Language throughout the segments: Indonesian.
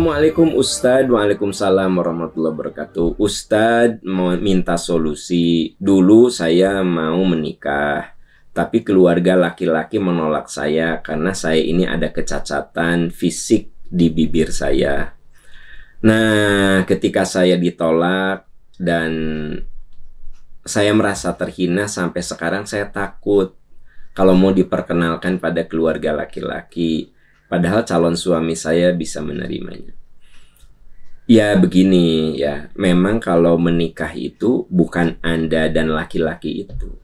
Assalamualaikum Ustadz. Waalaikumsalam warahmatullahi wabarakatuh. Ustadz mau minta solusi. Dulu saya mau menikah, tapi keluarga laki-laki menolak saya karena saya ini ada kecacatan fisik di bibir saya. Nah, ketika saya ditolak dan saya merasa terhina, sampai sekarang saya takut kalau mau diperkenalkan pada keluarga laki-laki. Padahal calon suami saya bisa menerimanya. Ya begini ya, memang kalau menikah itu bukan Anda dan laki-laki itu,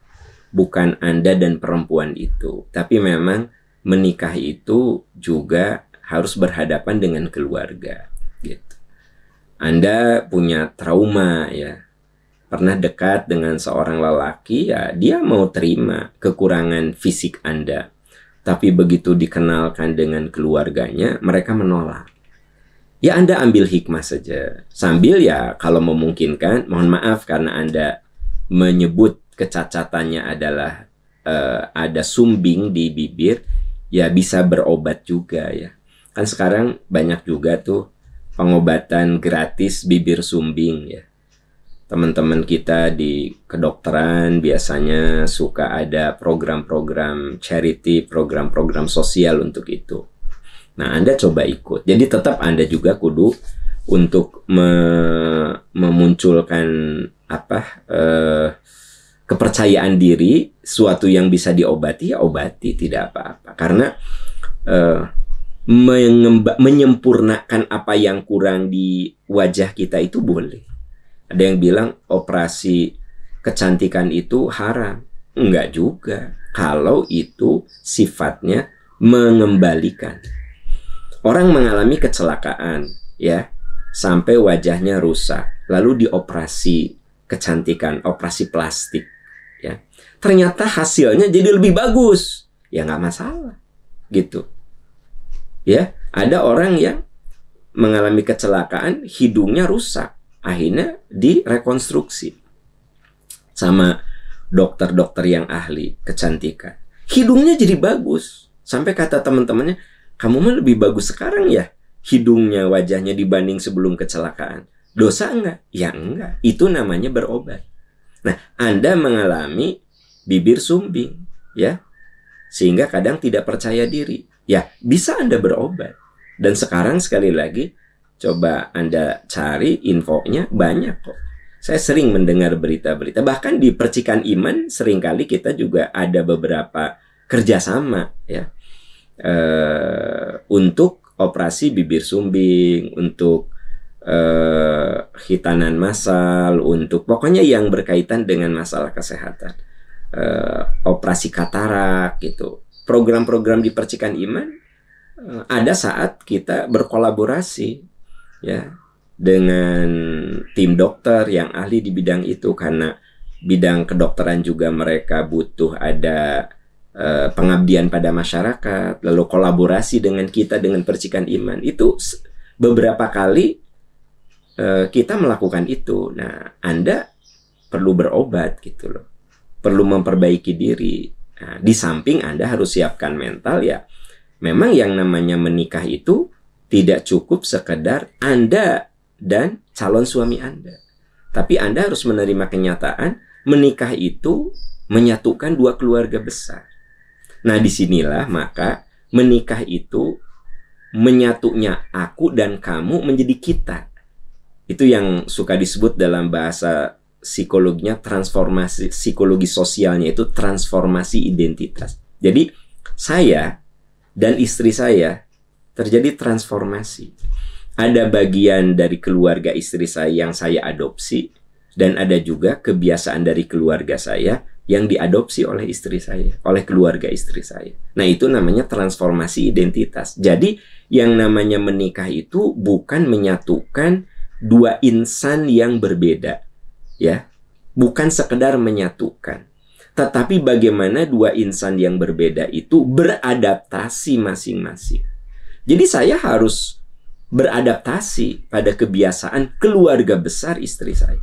bukan Anda dan perempuan itu, tapi memang menikah itu juga harus berhadapan dengan keluarga gitu. Anda punya trauma ya, pernah dekat dengan seorang lelaki, ya dia mau terima kekurangan fisik Anda. Tapi begitu dikenalkan dengan keluarganya, mereka menolak. Ya Anda ambil hikmah saja. Sambil ya kalau memungkinkan, mohon maaf karena Anda menyebut kecacatannya adalah ada sumbing di bibir, ya bisa berobat juga ya. Kan sekarang banyak juga tuh pengobatan gratis bibir sumbing ya. Teman-teman kita di kedokteran biasanya suka ada program-program charity, program-program sosial untuk itu. Nah, Anda coba ikut. Jadi tetap Anda juga kudu untuk memunculkan kepercayaan diri, suatu yang bisa diobati, ya obati, tidak apa-apa. Karena menyempurnakan apa yang kurang di wajah kita itu boleh. Ada yang bilang operasi kecantikan itu haram. Enggak juga. Kalau itu sifatnya mengembalikan. Orang mengalami kecelakaan ya, sampai wajahnya rusak, lalu dioperasi kecantikan, operasi plastik ya. Ternyata hasilnya jadi lebih bagus. Ya nggak masalah. Gitu. Ya, ada orang yang mengalami kecelakaan, hidungnya rusak. Akhirnya direkonstruksi sama dokter-dokter yang ahli kecantikan. Hidungnya jadi bagus. Sampai kata teman-temannya, kamu mah lebih bagus sekarang ya hidungnya, wajahnya dibanding sebelum kecelakaan. Dosa enggak? Ya enggak. Itu namanya berobat. Nah, Anda mengalami bibir sumbing ya, sehingga kadang tidak percaya diri. Ya, bisa Anda berobat. Dan sekarang sekali lagi, coba Anda cari infonya, banyak kok. Saya sering mendengar berita-berita. Bahkan di Percikan Iman seringkali kita juga ada beberapa kerjasama ya, untuk operasi bibir sumbing, untuk khitanan massal, untuk pokoknya yang berkaitan dengan masalah kesehatan, operasi katarak gitu. Program-program di Percikan Iman ada saat kita berkolaborasi ya dengan tim dokter yang ahli di bidang itu, karena bidang kedokteran juga mereka butuh ada pengabdian pada masyarakat, lalu kolaborasi dengan kita dengan Percikan Iman itu beberapa kali kita melakukan itu. Nah, Anda perlu berobat gitu loh, perlu memperbaiki diri. Nah, di samping Anda harus siapkan mental ya. Memang yang namanya menikah itu tidak cukup sekedar Anda dan calon suami Anda. Tapi Anda harus menerima kenyataan menikah itu menyatukan dua keluarga besar. Nah, disinilah maka menikah itu menyatunya aku dan kamu menjadi kita. Itu yang suka disebut dalam bahasa psikologinya transformasi, psikologi sosialnya itu transformasi identitas. Jadi saya dan istri saya terjadi transformasi. Ada bagian dari keluarga istri saya yang saya adopsi, dan ada juga kebiasaan dari keluarga saya yang diadopsi oleh istri saya, oleh keluarga istri saya. Nah, itu namanya transformasi identitas. Jadi, yang namanya menikah itu bukan menyatukan dua insan yang berbeda, ya. Bukan sekedar menyatukan. Tetapi bagaimana dua insan yang berbeda itu beradaptasi masing-masing. Jadi saya harus beradaptasi pada kebiasaan keluarga besar istri saya.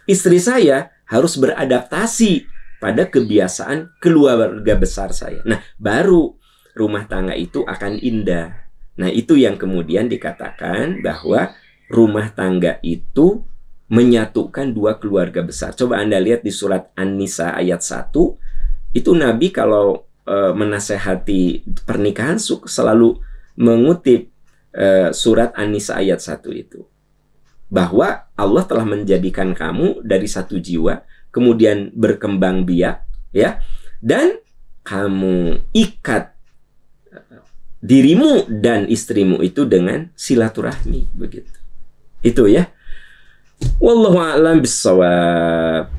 Istri saya harus beradaptasi pada kebiasaan keluarga besar saya. Nah, baru rumah tangga itu akan indah. Nah, itu yang kemudian dikatakan bahwa rumah tangga itu menyatukan dua keluarga besar. Coba Anda lihat di surat An-Nisa ayat 1, itu Nabi kalau menasehati pernikahan selalu mengutip surat An-Nisa ayat 1 itu. Bahwa Allah telah menjadikan kamu dari satu jiwa, kemudian berkembang biak, ya, dan kamu ikat dirimu dan istrimu itu dengan silaturahmi, begitu. Itu ya. Wallahu a'lam bissawab.